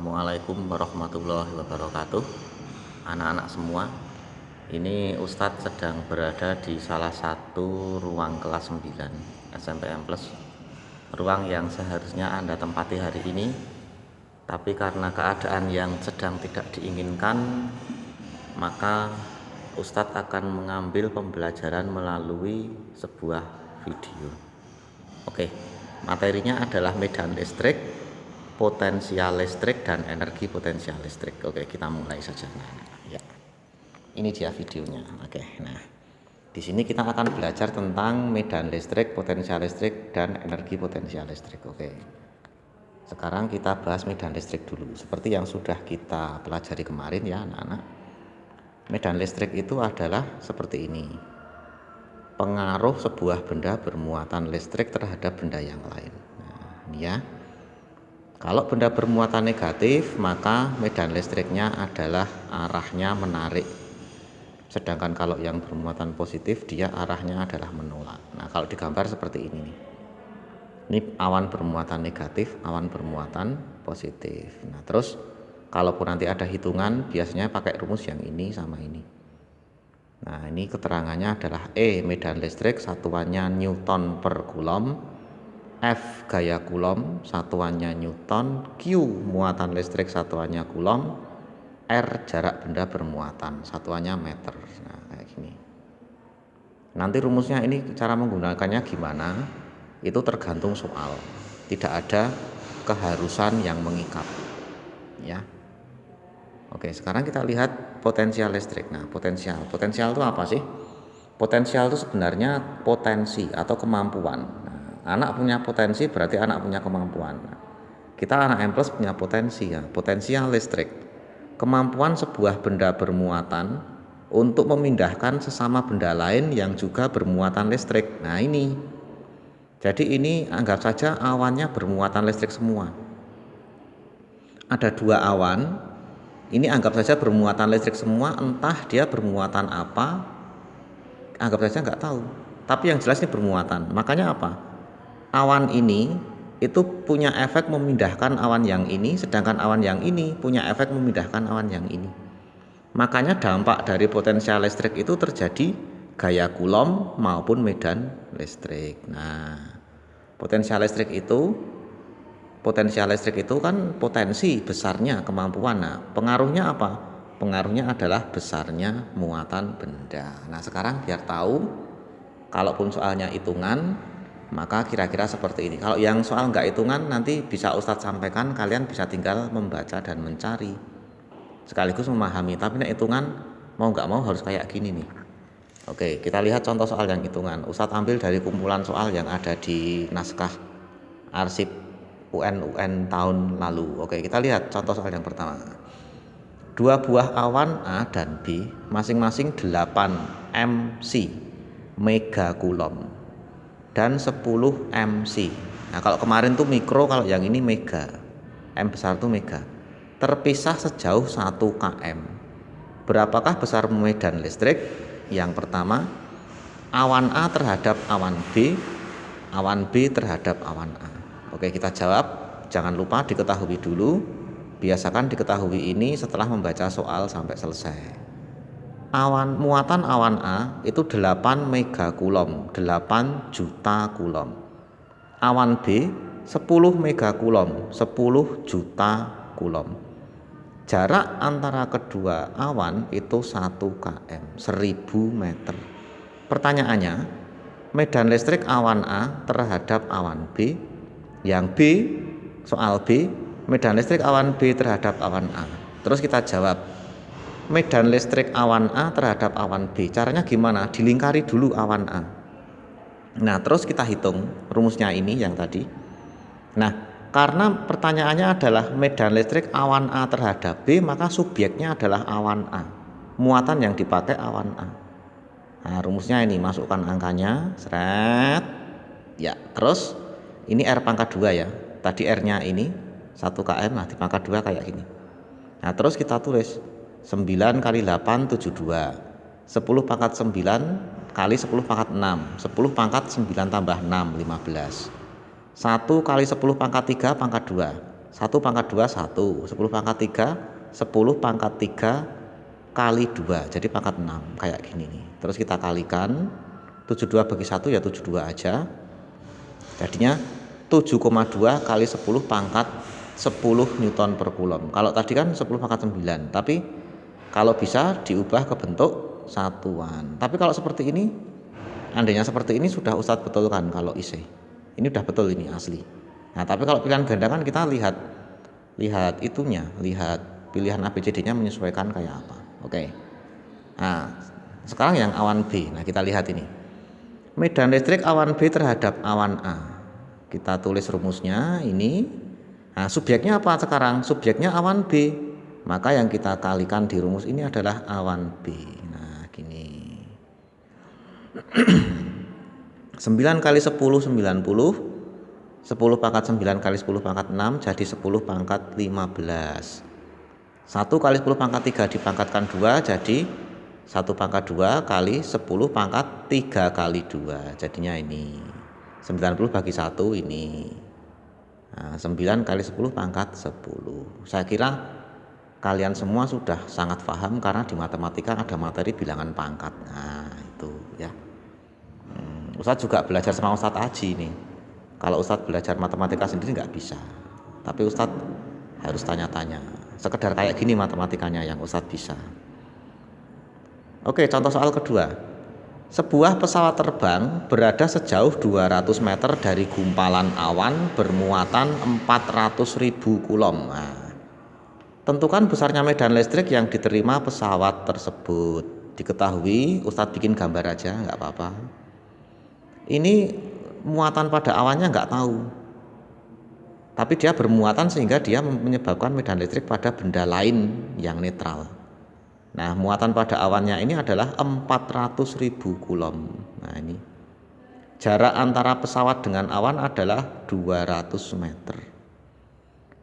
Assalamualaikum warahmatullahi wabarakatuh. Anak-anak semua, ini Ustadz sedang berada di salah satu ruang kelas 9 SMPM Plus, ruang yang seharusnya Anda tempati hari ini, tapi karena keadaan yang sedang tidak diinginkan, maka Ustadz akan mengambil pembelajaran melalui sebuah video. Oke, materinya adalah medan listrik, potensial listrik, dan energi potensial listrik. Oke, kita mulai saja. Ya, ini dia videonya. Oke, nah di sini kita akan belajar tentang medan listrik, potensial listrik, dan energi potensial listrik. Oke, sekarang kita bahas medan listrik dulu. Seperti yang sudah kita pelajari kemarin ya anak-anak, medan listrik itu adalah seperti ini: pengaruh sebuah benda bermuatan listrik terhadap benda yang lain. Nah, ini ya. Kalau benda bermuatan negatif, maka medan listriknya adalah arahnya menarik. Sedangkan kalau yang bermuatan positif, dia arahnya adalah menolak. Nah, kalau digambar seperti ini. Ini awan bermuatan negatif, awan bermuatan positif. Nah, terus kalaupun nanti ada hitungan, biasanya pakai rumus yang ini sama ini. Nah, ini keterangannya adalah E, medan listrik satuannya Newton per Coulomb, F gaya Coulomb satuannya Newton, Q muatan listrik satuannya Coulomb, R jarak benda bermuatan satuannya meter. Nah, kayak gini. Nanti rumusnya ini cara menggunakannya gimana? Itu tergantung soal. Tidak ada keharusan yang mengikat. Ya. Oke, sekarang kita lihat potensial listrik. Nah, potensial itu apa sih? Potensial itu sebenarnya potensi atau kemampuan. Nah, anak punya potensi berarti anak punya kemampuan. Kita anak M+ punya potensi ya, potensial listrik. Kemampuan sebuah benda bermuatan untuk memindahkan sesama benda lain yang juga bermuatan listrik. Nah, ini. Jadi ini anggap saja awannya bermuatan listrik semua. Ada dua awan. Ini anggap saja bermuatan listrik semua, entah dia bermuatan apa, anggap saja nggak tahu. Tapi yang jelas ini bermuatan. Makanya apa? Awan ini itu punya efek memindahkan awan yang ini, sedangkan awan yang ini punya efek memindahkan awan yang ini. Makanya dampak dari potensial listrik itu terjadi gaya Coulomb maupun medan listrik. Nah, potensial listrik itu kan potensi besarnya kemampuan. Nah, pengaruhnya apa? Pengaruhnya adalah besarnya muatan benda. Nah, sekarang biar tahu, kalaupun soalnya hitungan, maka kira-kira seperti ini. Kalau yang soal nggak hitungan, nanti bisa Ustadz sampaikan, kalian bisa tinggal membaca dan mencari sekaligus memahami. Tapi nek hitungan mau nggak mau harus kayak gini nih. Oke, kita lihat contoh soal yang hitungan. Ustadz ambil dari kumpulan soal yang ada di naskah arsip UN tahun lalu. Oke, kita lihat contoh soal yang pertama. Dua buah awan A dan B masing-masing 8 MC mega Coulomb dan 10 MC. Nah, kalau kemarin tuh mikro, kalau yang ini mega. M besar tuh mega. Terpisah sejauh 1 km. Berapakah besar medan listrik? Yang pertama, awan A terhadap awan B, awan B terhadap awan A. Oke, kita jawab. Jangan lupa diketahui dulu. Biasakan diketahui ini setelah membaca soal sampai selesai. Muatan awan A itu 8 mega Coulomb, 8 juta Coulomb. Awan B 10 mega Coulomb, 10 juta Coulomb. Jarak antara kedua awan itu 1 km, 1000 meter. Pertanyaannya, medan listrik awan A terhadap awan B. Yang B, soal B, medan listrik awan B terhadap awan A. Terus kita jawab, medan listrik awan A terhadap awan B. Caranya gimana? Dilingkari dulu awan A. Nah, terus kita hitung rumusnya ini yang tadi. Nah, karena pertanyaannya adalah medan listrik awan A terhadap B, maka subjeknya adalah awan A. Muatan yang dipakai awan A. Nah, rumusnya ini, masukkan angkanya, seret. Ya, terus ini R pangkat 2 ya. Tadi R-nya ini 1 km, nah dipangkat 2 kayak gini. Nah, terus kita tulis 9 kali 8 72. 10 pangkat 9 kali 10 pangkat 6. 10 pangkat 9 tambah 6 15. 1 kali 10 pangkat 3 pangkat 2. 1 pangkat 2 1, 10 pangkat 3 10 pangkat 3 kali 2, jadi pangkat 6 kayak gini nih. Terus kita kalikan 72 bagi 1 ya 72 aja, jadinya 7,2 kali 10 pangkat 10 Newton per Coulomb. Kalau tadi kan 10 pangkat 9, tapi kalau bisa diubah ke bentuk satuan. Tapi kalau seperti ini, andainya seperti ini sudah Ustadz betulkan kalau IC. Ini udah betul, ini asli. Nah, tapi kalau pilihan ganda kan kita lihat itunya, lihat pilihan ABCD-nya menyesuaikan kayak apa. Oke. Nah, sekarang yang awan B. Nah, kita lihat ini. Medan listrik awan B terhadap awan A. Kita tulis rumusnya ini. Nah, subjeknya apa sekarang? Subjeknya awan B. Maka yang kita kalikan di rumus ini adalah awan B. Nah, gini. 9 kali 10 90. 10 pangkat 9 kali 10 pangkat 6 jadi 10 pangkat 15. 1 kali 10 pangkat 3 dipangkatkan 2 jadi 1 pangkat 2 kali 10 pangkat 3 kali 2. Jadinya ini 90 bagi 1 ini. Nah, 9 kali 10 pangkat 10. Saya kira kalian semua sudah sangat paham karena di matematika ada materi bilangan pangkat. Nah, itu ya. Ustadz juga belajar sama Ustadz Aji nih. Kalau Ustadz belajar matematika sendiri nggak bisa, tapi Ustadz harus tanya-tanya. Sekedar kayak gini matematikanya yang Ustadz bisa. Oke, contoh soal kedua. Sebuah pesawat terbang berada sejauh 200 meter dari gumpalan awan bermuatan 400.000 Coulomb. Nah, tentukan besarnya medan listrik yang diterima pesawat tersebut. Diketahui, Ustadz bikin gambar aja, nggak apa-apa. Ini muatan pada awannya nggak tahu, tapi dia bermuatan sehingga dia menyebabkan medan listrik pada benda lain yang netral. Nah, muatan pada awannya ini adalah 400.000 Coulomb. Nah, ini jarak antara pesawat dengan awan adalah 200 meter.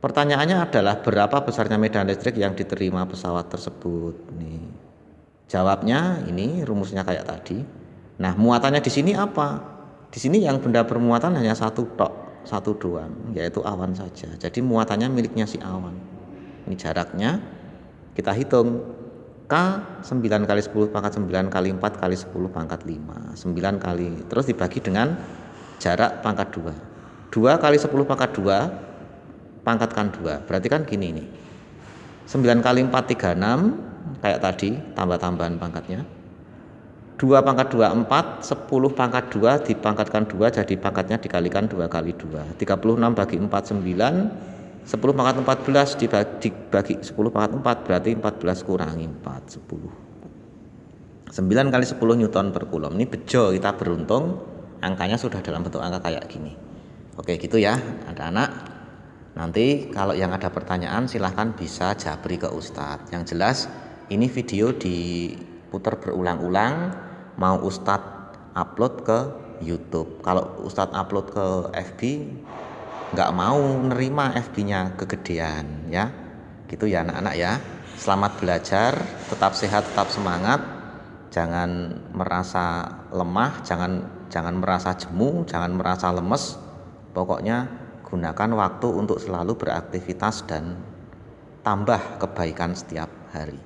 Pertanyaannya adalah berapa besarnya medan listrik yang diterima pesawat tersebut. Nih, jawabnya ini rumusnya kayak tadi. Nah, muatannya di sini apa? Di sini yang benda bermuatan hanya satu doang, yaitu awan saja. Jadi muatannya miliknya si awan. Ini jaraknya kita hitung. K 9 kali 10 pangkat 9 kali 4 kali 10 pangkat 5. 9 kali, terus dibagi dengan jarak pangkat 2. 2 kali 10 pangkat 2 pangkatkan 2. Berarti kan gini nih. 9 kali 4 36 kayak tadi, tambah-tambahan pangkatnya. 2 pangkat 2 4, 10 pangkat 2 dipangkatkan 2 jadi pangkatnya dikalikan 2 kali 2. 36 bagi 4 9, 10 pangkat 14 dibagi 10 pangkat 4 berarti 14 kurangi 4 10. 9 kali 10 Newton per Coulomb. Ini bejo, kita beruntung angkanya sudah dalam bentuk angka kayak gini. Oke, gitu ya anak-anak. Nanti kalau yang ada pertanyaan silahkan bisa japri ke Ustadz. Yang jelas ini video diputar berulang-ulang, mau Ustadz upload ke YouTube. Kalau Ustadz upload ke FB nggak mau nerima FB-nya kegedean ya. Gitu ya anak-anak ya. Selamat belajar, tetap sehat, tetap semangat. Jangan merasa lemah, jangan merasa jemu, jangan merasa lemes. Pokoknya gunakan waktu untuk selalu beraktivitas dan tambah kebaikan setiap hari.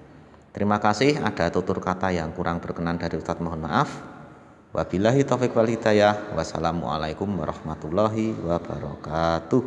Terima kasih, ada tutur kata yang kurang berkenan dari Ustadz, mohon maaf. Wabillahi taufiq wal hidayah. Wassalamualaikum warahmatullahi wabarakatuh.